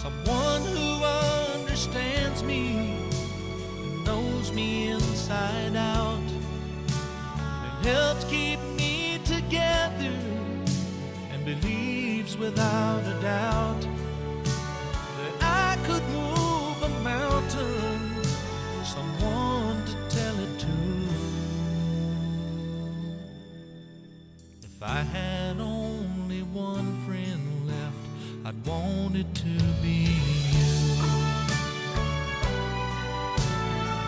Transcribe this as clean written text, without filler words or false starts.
someone who understands me, knows me inside out, and helps keep me together, and believes without a doubt that I could move a mountain, someone to tell it to. If I had only one friend left, I'd want it to be you.